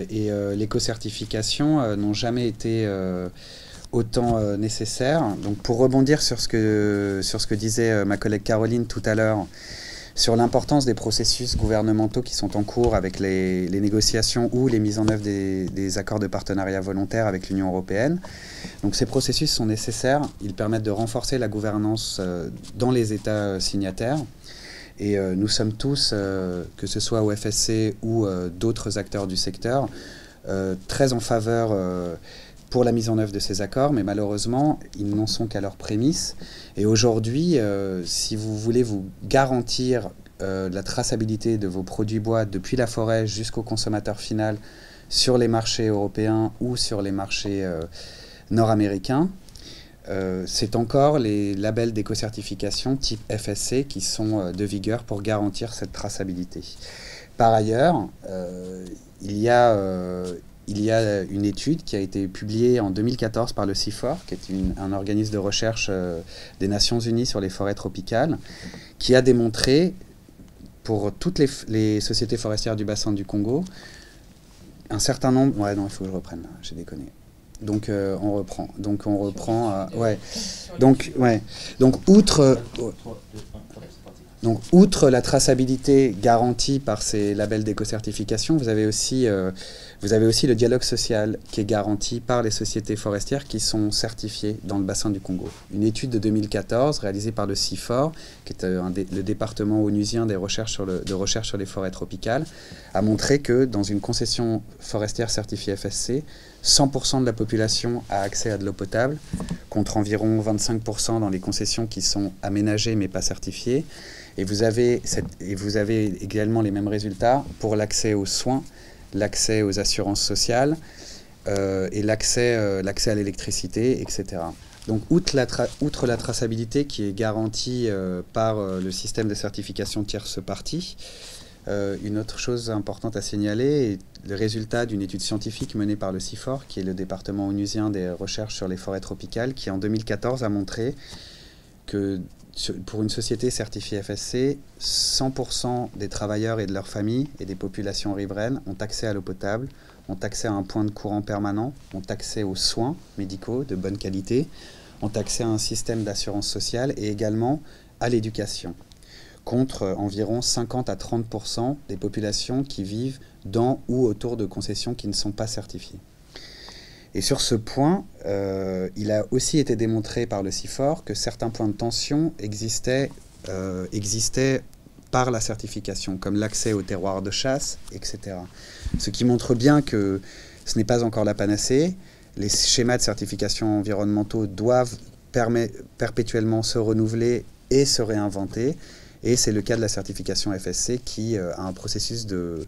Speaker 7: et l'éco-certification n'ont jamais été autant nécessaires. Donc pour rebondir sur ce que disait ma collègue Caroline tout à l'heure, sur l'importance des processus gouvernementaux qui sont en cours avec les négociations ou les mises en œuvre des accords de partenariat volontaire avec l'Union européenne. Donc ces processus sont nécessaires, ils permettent de renforcer la gouvernance dans les États signataires. Et nous sommes tous, que ce soit au FSC ou d'autres acteurs du secteur, très en faveur pour la mise en œuvre de ces accords, mais malheureusement, ils n'en sont qu'à leurs prémices. Et aujourd'hui, si vous voulez vous garantir la traçabilité de vos produits bois depuis la forêt jusqu'au consommateur final sur les marchés européens ou sur les marchés nord-américains, c'est encore les labels d'éco-certification type FSC qui sont de vigueur pour garantir cette traçabilité. Par ailleurs, il y a une étude qui a été publiée en 2014 par le CIFOR, qui est un organisme de recherche des Nations Unies sur les forêts tropicales, qui a démontré pour toutes les sociétés forestières du bassin du Congo un certain nombre... Ouais, non, il faut que je reprenne, là, j'ai déconné. Donc on reprend. Outre la traçabilité garantie par ces labels d'éco-certification, vous avez aussi le dialogue social qui est garanti par les sociétés forestières qui sont certifiées dans le bassin du Congo. Une étude de 2014 réalisée par le CIFOR, qui est le département onusien de recherche sur les forêts tropicales, a montré que dans une concession forestière certifiée FSC, 100% de la population a accès à de l'eau potable, contre environ 25% dans les concessions qui sont aménagées mais pas certifiées. Et vous avez également les mêmes résultats pour l'accès aux soins, l'accès aux assurances sociales et l'accès à l'électricité, etc. Donc, outre la traçabilité qui est garantie par le système de certification tierce partie, une autre chose importante à signaler est le résultat d'une étude scientifique menée par le CIFOR, qui est le département onusien des recherches sur les forêts tropicales, qui en 2014 a montré que pour une société certifiée FSC, 100% des travailleurs et de leurs familles et des populations riveraines ont accès à l'eau potable, ont accès à un point de courant permanent, ont accès aux soins médicaux de bonne qualité, ont accès à un système d'assurance sociale et également à l'éducation, contre environ 50 à 30% des populations qui vivent dans ou autour de concessions qui ne sont pas certifiées. Et sur ce point, il a aussi été démontré par le CIFOR que certains points de tension existaient par la certification, comme l'accès aux terroirs de chasse, etc. Ce qui montre bien que ce n'est pas encore la panacée. Les schémas de certification environnementaux doivent perpétuellement se renouveler et se réinventer. Et c'est le cas de la certification FSC qui a un processus de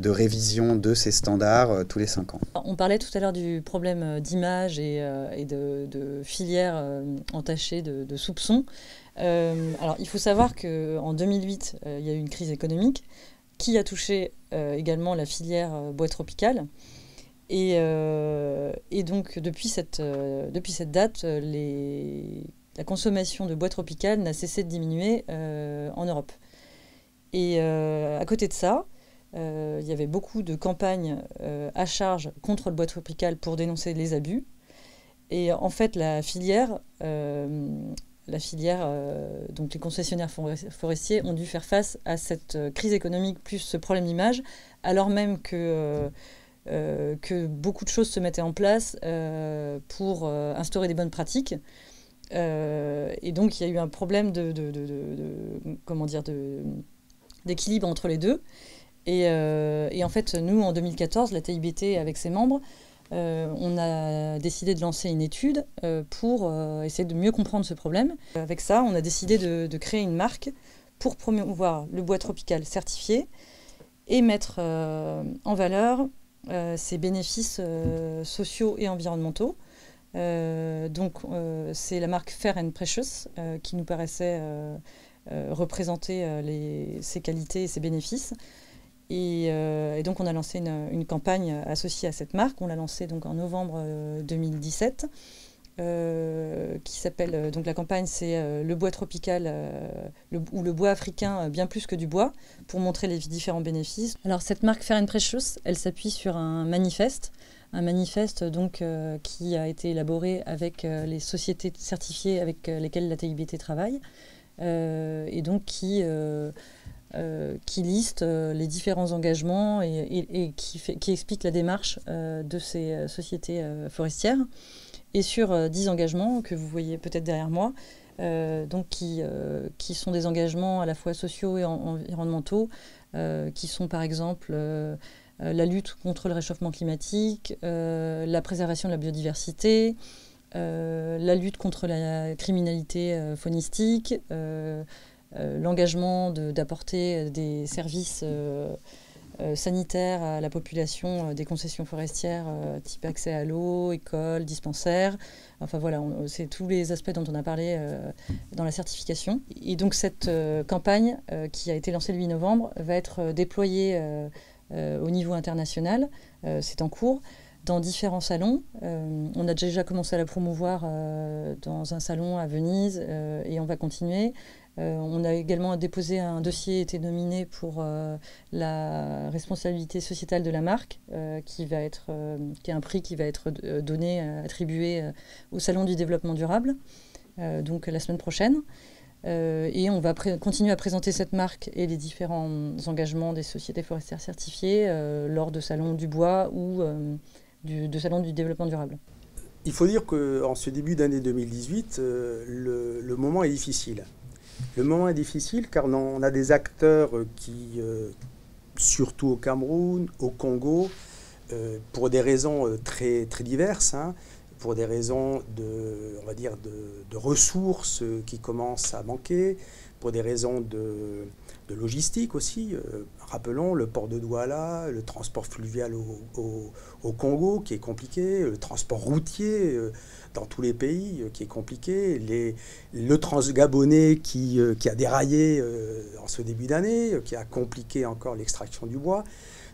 Speaker 7: révision de ces standards tous les 5 ans.
Speaker 17: On parlait tout à l'heure du problème d'image et de filières entachées de soupçons. Alors, il faut savoir qu'en 2008, il y a eu une crise économique qui a touché également la filière bois tropicale. Et donc, depuis cette date, la consommation de bois tropical n'a cessé de diminuer en Europe. Et à côté de ça, il y avait beaucoup de campagnes à charge contre le bois tropical pour dénoncer les abus. Et en fait, la filière, donc les concessionnaires forestiers ont dû faire face à cette crise économique plus ce problème d'image, alors même que que beaucoup de choses se mettaient en place pour instaurer des bonnes pratiques. Et donc il y a eu un problème d'équilibre entre les deux. Et en fait, nous, en 2014, la TIBT, avec ses membres, on a décidé de lancer une étude pour essayer de mieux comprendre ce problème. Avec ça, on a décidé de créer une marque pour promouvoir le bois tropical certifié et mettre en valeur ses bénéfices sociaux et environnementaux. Donc c'est la marque Fair and Precious qui nous paraissait représenter ses qualités et ses bénéfices. Et donc on a lancé une campagne associée à cette marque. On l'a lancée donc en novembre 2017. Qui s'appelle, donc la campagne c'est le bois tropical ou le bois africain bien plus que du bois, pour montrer les différents bénéfices. Alors cette marque Fair and Precious, elle s'appuie sur un manifeste donc qui a été élaboré avec les sociétés certifiées avec lesquelles la TIBT travaille, et donc qui liste les différents engagements et qui explique la démarche de ces sociétés forestières. Et sur 10 engagements que vous voyez peut-être derrière moi, donc qui sont des engagements à la fois sociaux et environnementaux, qui sont par exemple la lutte contre le réchauffement climatique, la préservation de la biodiversité, la lutte contre la criminalité faunistique, l'engagement d'apporter des services sanitaires à la population des concessions forestières, type accès à l'eau, école, dispensaires. Enfin voilà, c'est tous les aspects dont on a parlé dans la certification. Et donc cette campagne qui a été lancée le 8 novembre va être déployée au niveau international. C'est en cours dans différents salons. On a déjà commencé à la promouvoir dans un salon à Venise et on va continuer. On a également déposé un dossier, été nominé pour la responsabilité sociétale de la marque, qui est un prix qui va être donné, attribué au Salon du développement durable, donc la semaine prochaine. Et on va continuer à présenter cette marque et les différents engagements des sociétés forestières certifiées lors de salons du bois ou de salons du développement durable.
Speaker 5: Il faut dire qu'en ce début d'année 2018, le moment est difficile. Le moment est difficile car on a des acteurs qui, surtout au Cameroun, au Congo, pour des raisons très, très diverses, pour des raisons de ressources qui commencent à manquer, pour des raisons de logistique aussi. Rappelons le port de Douala, le transport fluvial au Congo qui est compliqué, le transport routier dans tous les pays qui est compliqué, le transgabonais qui a déraillé en ce début d'année, qui a compliqué encore l'extraction du bois.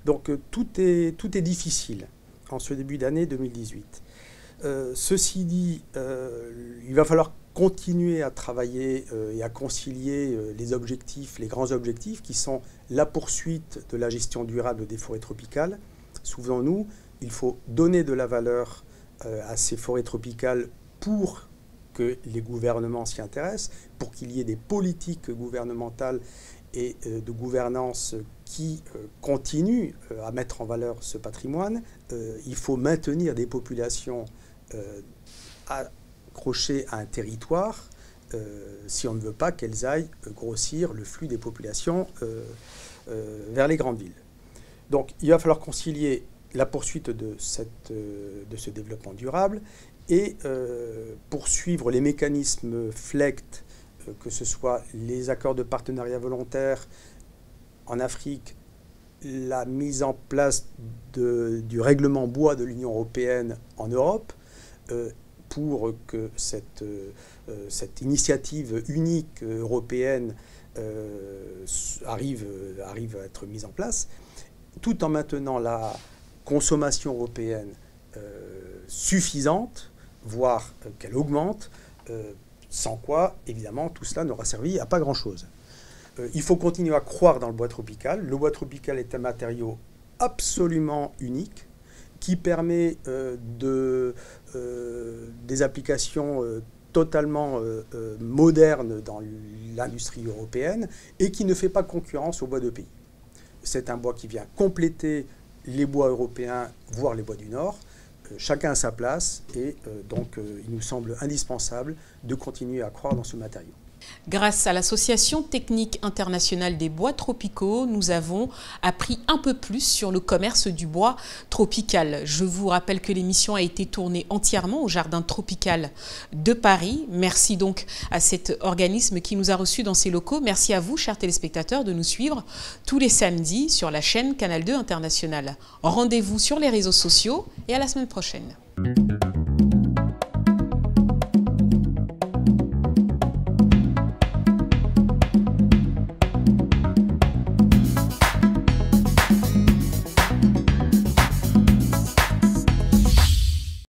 Speaker 5: Donc tout est difficile en ce début d'année 2018. Ceci dit, il va falloir continuer à travailler et à concilier les grands objectifs qui sont la poursuite de la gestion durable des forêts tropicales. Souvenons-nous, il faut donner de la valeur à ces forêts tropicales pour que les gouvernements s'y intéressent, pour qu'il y ait des politiques gouvernementales et de gouvernance qui continuent à mettre en valeur ce patrimoine. Il faut maintenir des populations accrochées à un territoire si on ne veut pas qu'elles aillent grossir le flux des populations vers les grandes villes. Donc il va falloir concilier la poursuite de ce développement durable et poursuivre les mécanismes FLEGT, que ce soit les accords de partenariat volontaire en Afrique, la mise en place du règlement bois de l'Union européenne en Europe, pour que cette initiative unique européenne arrive à être mise en place, tout en maintenant la consommation européenne suffisante, voire qu'elle augmente, sans quoi, évidemment, tout cela n'aura servi à pas grand-chose. Il faut continuer à croire dans le bois tropical. Le bois tropical est un matériau absolument unique qui permet des applications totalement modernes dans l'industrie européenne et qui ne fait pas concurrence au bois de pays. C'est un bois qui vient compléter les bois européens, voire les bois du Nord, chacun a sa place et donc il nous semble indispensable de continuer à croire dans ce matériau.
Speaker 1: Grâce à l'Association technique internationale des bois tropicaux, nous avons appris un peu plus sur le commerce du bois tropical. Je vous rappelle que l'émission a été tournée entièrement au Jardin tropical de Paris. Merci donc à cet organisme qui nous a reçus dans ses locaux. Merci à vous, chers téléspectateurs, de nous suivre tous les samedis sur la chaîne Canal 2 International. Rendez-vous sur les réseaux sociaux et à la semaine prochaine.